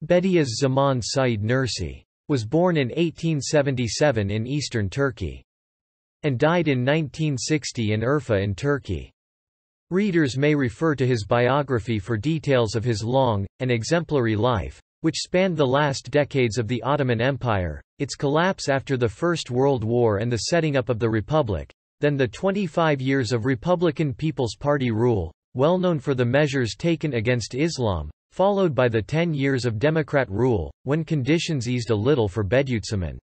Bediüzzaman Said Nursi was born in 1877 in eastern Turkey and died in 1960 in Urfa in Turkey. Readers may refer to his biography for details of his long and exemplary life, which spanned the last decades of the Ottoman Empire, its collapse after the First World War and the setting up of the Republic, then the 25 years of Republican People's Party rule, well known for the measures taken against Islam, followed by the 10 years of Democrat rule, when conditions eased a little for Bediüzzaman.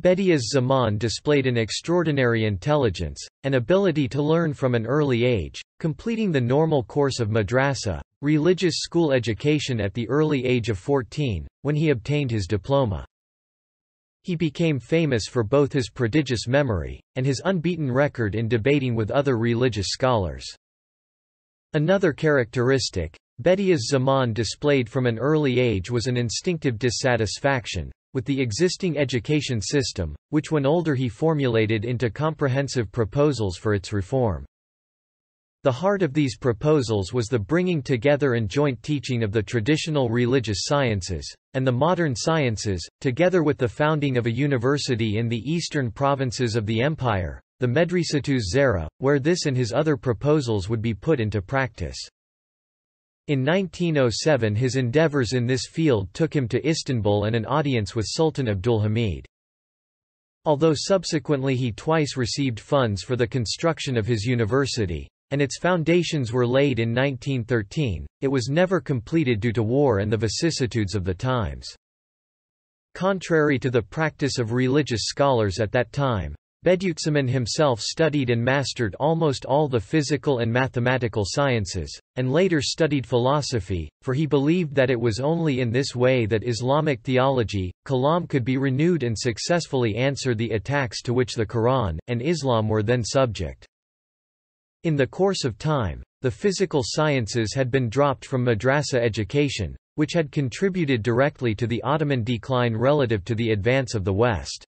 Bediüzzaman displayed an extraordinary intelligence, and ability to learn from an early age, completing the normal course of madrasa, religious school education at the early age of 14, when he obtained his diploma. He became famous for both his prodigious memory, and his unbeaten record in debating with other religious scholars. Another characteristic Bediüzzaman displayed from an early age was an instinctive dissatisfaction with the existing education system, which when older he formulated into comprehensive proposals for its reform. The heart of these proposals was the bringing together and joint teaching of the traditional religious sciences, and the modern sciences, together with the founding of a university in the eastern provinces of the empire, the Medresetüz Zehra, where this and his other proposals would be put into practice. In 1907 his endeavors in this field took him to Istanbul and an audience with Sultan Abdülhamid. Although subsequently he twice received funds for the construction of his university, and its foundations were laid in 1913, it was never completed due to war and the vicissitudes of the times. Contrary to the practice of religious scholars at that time, Bediüzzaman himself studied and mastered almost all the physical and mathematical sciences, and later studied philosophy, for he believed that it was only in this way that Islamic theology, Kalam, could be renewed and successfully answer the attacks to which the Quran and Islam were then subject. In the course of time, the physical sciences had been dropped from madrasa education, which had contributed directly to the Ottoman decline relative to the advance of the West.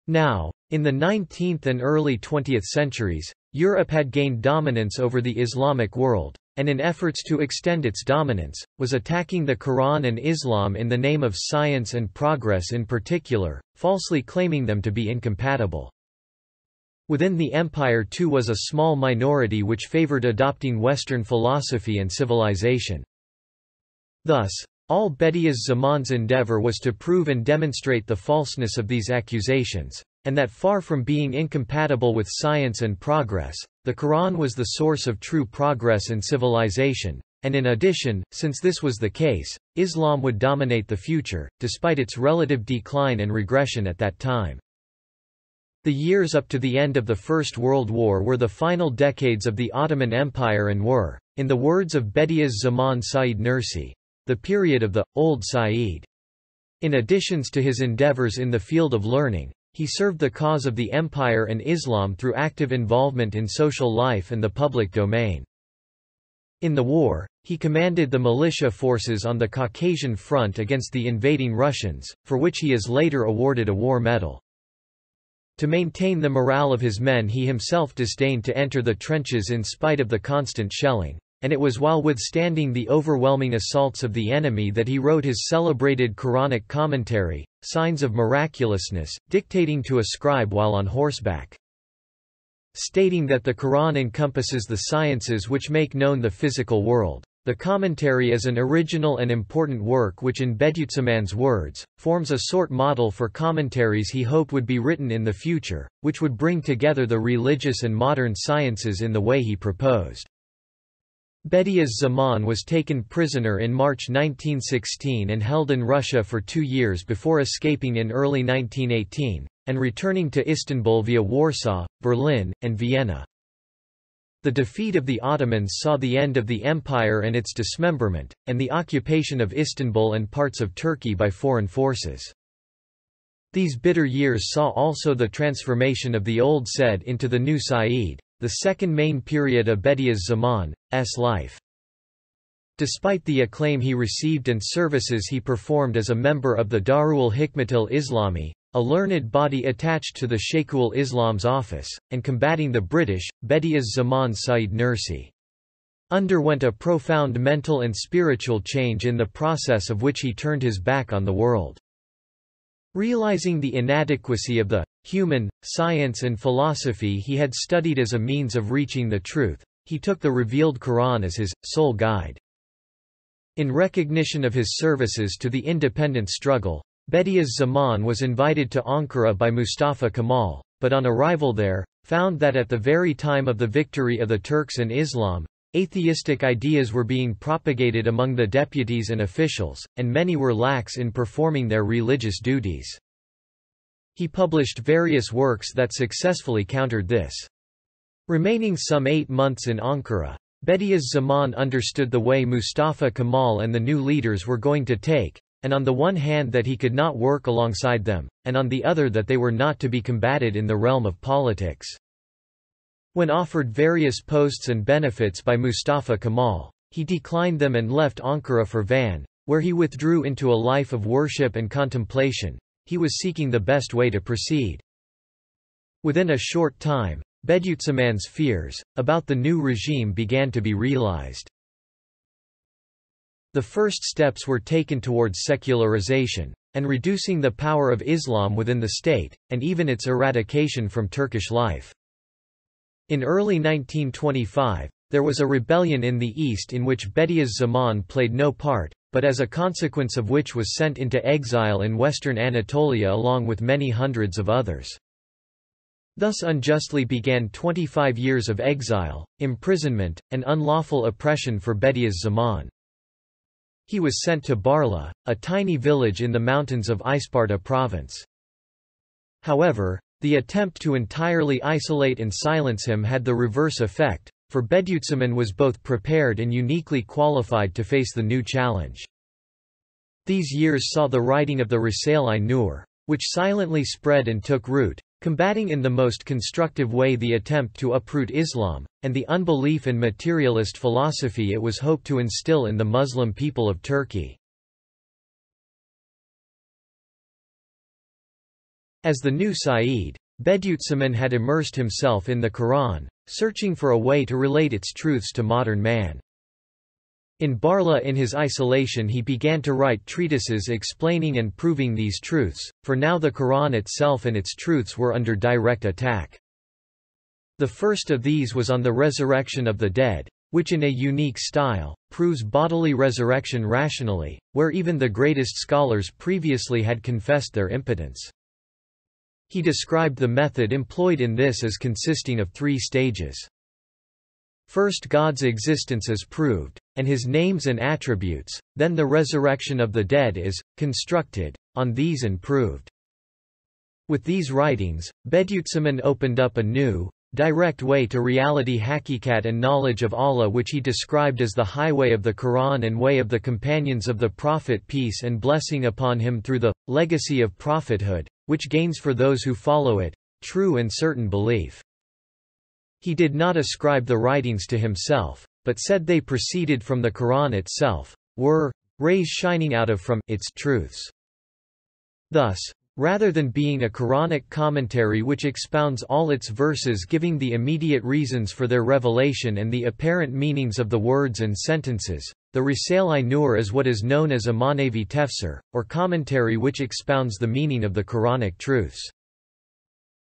Now, in the 19th and early 20th centuries, Europe had gained dominance over the Islamic world, and in efforts to extend its dominance, was attacking the Quran and Islam in the name of science and progress in particular, falsely claiming them to be incompatible. Within the empire too was a small minority which favored adopting Western philosophy and civilization. Thus, all Bediüzzaman's endeavor was to prove and demonstrate the falseness of these accusations, and that far from being incompatible with science and progress, the Quran was the source of true progress and civilization, and in addition, since this was the case, Islam would dominate the future, despite its relative decline and regression at that time. The years up to the end of the First World War were the final decades of the Ottoman Empire and were, in the words of Bediüzzaman Said Nursi, the period of the Old Said. In addition to his endeavors in the field of learning, he served the cause of the empire and Islam through active involvement in social life and the public domain. In the war, he commanded the militia forces on the Caucasian front against the invading Russians, for which he is later awarded a war medal. To maintain the morale of his men he himself disdained to enter the trenches in spite of the constant shelling, and it was while withstanding the overwhelming assaults of the enemy that he wrote his celebrated Quranic commentary, Signs of Miraculousness, dictating to a scribe while on horseback. Stating that the Quran encompasses the sciences which make known the physical world, the commentary is an original and important work which in Bediüzzaman's words, forms a sort model for commentaries he hoped would be written in the future, which would bring together the religious and modern sciences in the way he proposed. Bediüzzaman was taken prisoner in March 1916 and held in Russia for 2 years before escaping in early 1918, and returning to Istanbul via Warsaw, Berlin, and Vienna. The defeat of the Ottomans saw the end of the empire and its dismemberment, and the occupation of Istanbul and parts of Turkey by foreign forces. These bitter years saw also the transformation of the old Said into the new Said, the second main period of Bediüzzaman's life. Despite the acclaim he received and services he performed as a member of the Darul Hikmatil Islami, a learned body attached to the Sheikhul Islam's office, and combating the British, Bediüzzaman Said Nursi underwent a profound mental and spiritual change in the process of which he turned his back on the world. Realizing the inadequacy of the human science and philosophy he had studied as a means of reaching the truth, he took the revealed Quran as his sole guide. In recognition of his services to the independence struggle, Bediüzzaman was invited to Ankara by Mustafa Kemal, but on arrival there, found that at the very time of the victory of the Turks and Islam, atheistic ideas were being propagated among the deputies and officials, and many were lax in performing their religious duties. He published various works that successfully countered this. Remaining some 8 months in Ankara, Bediüzzaman understood the way Mustafa Kemal and the new leaders were going to take, and on the one hand that he could not work alongside them, and on the other that they were not to be combated in the realm of politics. When offered various posts and benefits by Mustafa Kemal, he declined them and left Ankara for Van, where he withdrew into a life of worship and contemplation. He was seeking the best way to proceed. Within a short time, Bediüzzaman's fears about the new regime began to be realized. The first steps were taken towards secularization, and reducing the power of Islam within the state, and even its eradication from Turkish life. In early 1925, there was a rebellion in the east in which Bediüzzaman played no part, but as a consequence of which was sent into exile in western Anatolia along with many hundreds of others. Thus unjustly began 25 years of exile, imprisonment, and unlawful oppression for Bediüzzaman. He was sent to Barla, a tiny village in the mountains of Isparta province. However, the attempt to entirely isolate and silence him had the reverse effect, for Bediüzzaman was both prepared and uniquely qualified to face the new challenge. These years saw the writing of the Risale, which silently spread and took root, combating in the most constructive way the attempt to uproot Islam, and the unbelief and materialist philosophy it was hoped to instill in the Muslim people of Turkey. As the new Sayyid, Bediüzzaman had immersed himself in the Quran, searching for a way to relate its truths to modern man. In Barla in his isolation he began to write treatises explaining and proving these truths, for now the Quran itself and its truths were under direct attack. The first of these was on the resurrection of the dead, which in a unique style, proves bodily resurrection rationally, where even the greatest scholars previously had confessed their impotence. He described the method employed in this as consisting of 3 stages. First, God's existence is proved, and his names and attributes, then the resurrection of the dead is constructed on these and proved. With these writings, Bediüzzaman opened up a new, direct way to reality, hakikat, and knowledge of Allah, which he described as the highway of the Quran and way of the companions of the Prophet, peace and blessing upon him, through the legacy of prophethood, which gains for those who follow it true and certain belief. He did not ascribe the writings to himself, but said they proceeded from the Quran itself, were rays shining out of from its truths. Thus, rather than being a Quranic commentary which expounds all its verses giving the immediate reasons for their revelation and the apparent meanings of the words and sentences, the Risale is what is known as a Manevi tefsir, or commentary which expounds the meaning of the Quranic truths.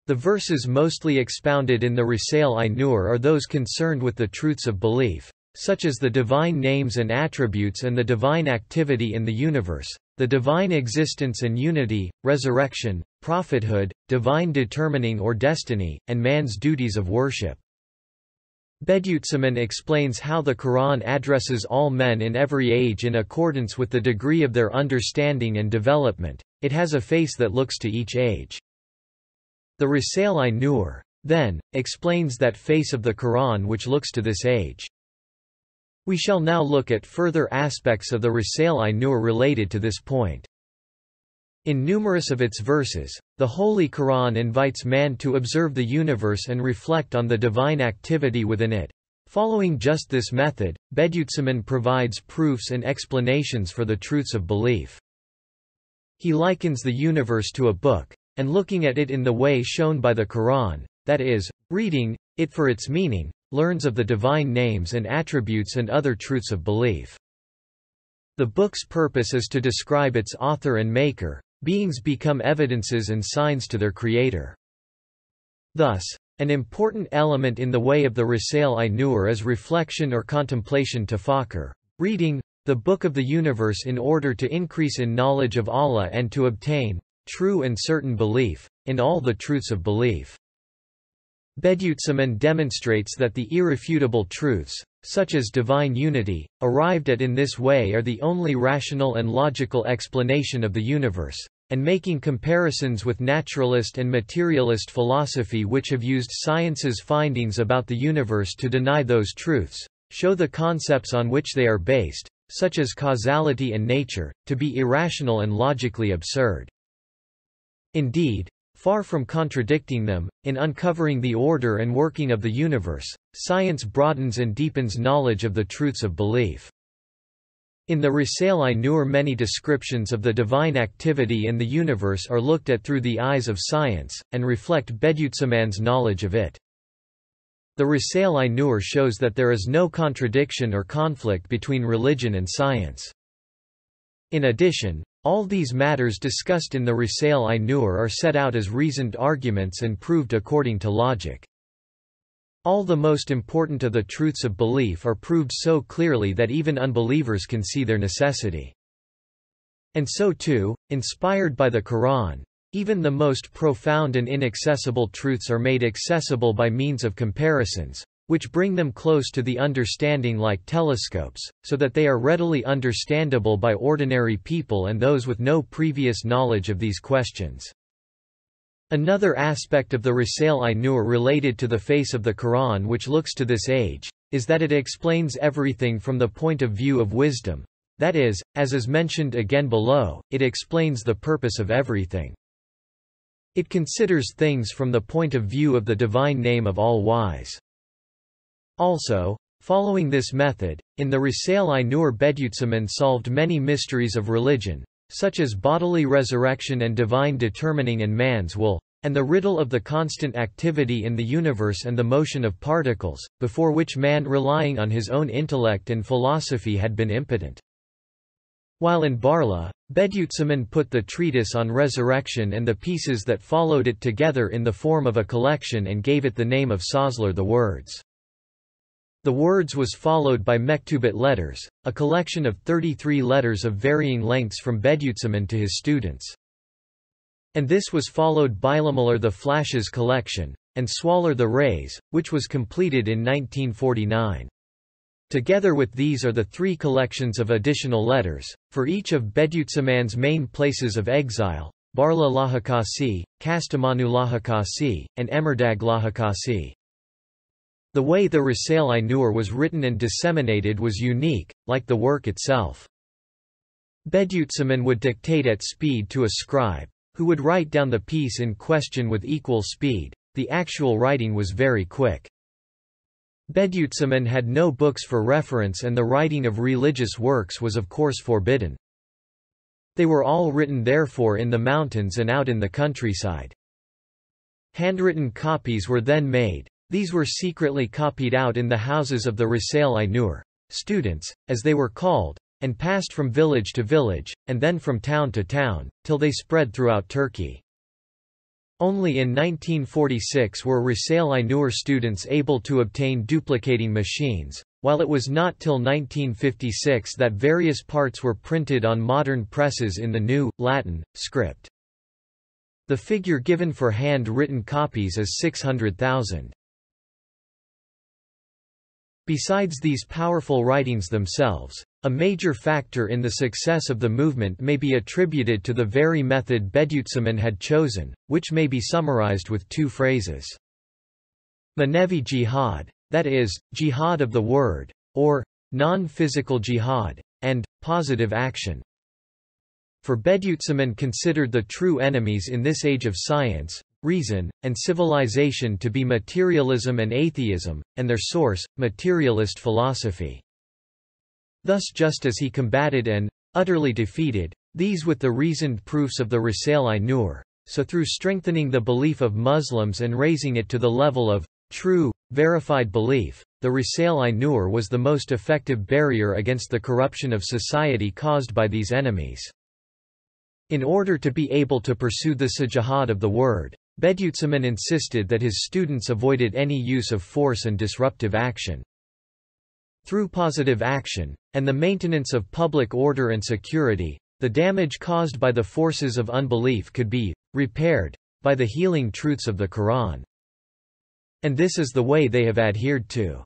The verses mostly expounded in the Risale are those concerned with the truths of belief, such as the divine names and attributes and the divine activity in the universe, the divine existence and unity, resurrection, prophethood, divine determining or destiny, and man's duties of worship. Bediüzzaman explains how the Quran addresses all men in every age in accordance with the degree of their understanding and development. It has a face that looks to each age. The Risale then explains that face of the Quran which looks to this age. We shall now look at further aspects of the Risale related to this point. In numerous of its verses, the Holy Quran invites man to observe the universe and reflect on the divine activity within it. Following just this method, Bediüzzaman provides proofs and explanations for the truths of belief. He likens the universe to a book, and looking at it in the way shown by the Quran, that is, reading it for its meaning, learns of the divine names and attributes and other truths of belief. The book's purpose is to describe its author and maker. Beings become evidences and signs to their creator. Thus, an important element in the way of the Risale-i-Nur is reflection or contemplation tafakkur, reading the Book of the Universe in order to increase in knowledge of Allah and to obtain true and certain belief in all the truths of belief. Bediüzzaman demonstrates that the irrefutable truths, such as divine unity, arrived at in this way are the only rational and logical explanation of the universe, and making comparisons with naturalist and materialist philosophy which have used science's findings about the universe to deny those truths, show the concepts on which they are based, such as causality and nature, to be irrational and logically absurd. Indeed, far from contradicting them, in uncovering the order and working of the universe, science broadens and deepens knowledge of the truths of belief. In the Risale-i-Nur many descriptions of the divine activity in the universe are looked at through the eyes of science, and reflect Bediüzzaman's knowledge of it. The Risale-i-Nur shows that there is no contradiction or conflict between religion and science. In addition, all these matters discussed in the Risale-i-Nur are set out as reasoned arguments and proved according to logic. All the most important of the truths of belief are proved so clearly that even unbelievers can see their necessity. And so too, inspired by the Quran, even the most profound and inaccessible truths are made accessible by means of comparisons, which bring them close to the understanding like telescopes, so that they are readily understandable by ordinary people and those with no previous knowledge of these questions. Another aspect of the Risale-i-Nur related to the face of the Quran which looks to this age, is that it explains everything from the point of view of wisdom, that is, as is mentioned again below, it explains the purpose of everything. It considers things from the point of view of the divine name of All-Wise. Also, following this method, in the Risale-i-Nur Bediüzzaman solved many mysteries of religion, such as bodily resurrection and divine determining and man's will, and the riddle of the constant activity in the universe and the motion of particles, before which man relying on his own intellect and philosophy had been impotent. While in Barla, Bediüzzaman put the treatise on resurrection and the pieces that followed it together in the form of a collection and gave it the name of Sazlar, the words. The words was followed by Mektubat letters, a collection of 33 letters of varying lengths from Bediüzzaman to his students. And this was followed by Bilamular the Flashes collection, and Swalar the Rays, which was completed in 1949. Together with these are the 3 collections of additional letters, for each of Bediüzzaman's main places of exile, Barla Lahakasi, Kastamonu Lahakasi, and Emirdag Lahakasi. The way the Risale-i-Nur was written and disseminated was unique, like the work itself. Bediüzzaman would dictate at speed to a scribe, who would write down the piece in question with equal speed. The actual writing was very quick. Bediüzzaman had no books for reference and the writing of religious works was of course forbidden. They were all written therefore in the mountains and out in the countryside. Handwritten copies were then made. These were secretly copied out in the houses of the Risale-i-Nur students, as they were called, and passed from village to village, and then from town to town, till they spread throughout Turkey. Only in 1946 were Risale-i-Nur students able to obtain duplicating machines, while it was not till 1956 that various parts were printed on modern presses in the new, Latin, script. The figure given for hand-written copies is 600,000. Besides these powerful writings themselves, a major factor in the success of the movement may be attributed to the very method Bediüzzaman had chosen, which may be summarized with 2 phrases. Manevi jihad, that is, jihad of the word, or non-physical jihad, and positive action. For Bediüzzaman considered the true enemies in this age of science, reason, and civilization to be materialism and atheism, and their source, materialist philosophy. Thus just as he combated and, utterly defeated, these with the reasoned proofs of the Risale-i-Nur, so through strengthening the belief of Muslims and raising it to the level of true verified belief, the Risale-i-Nur was the most effective barrier against the corruption of society caused by these enemies. In order to be able to pursue the jihad of the word, Bediüzzaman insisted that his students avoided any use of force and disruptive action. Through positive action, and the maintenance of public order and security, the damage caused by the forces of unbelief could be repaired by the healing truths of the Quran. And this is the way they have adhered to.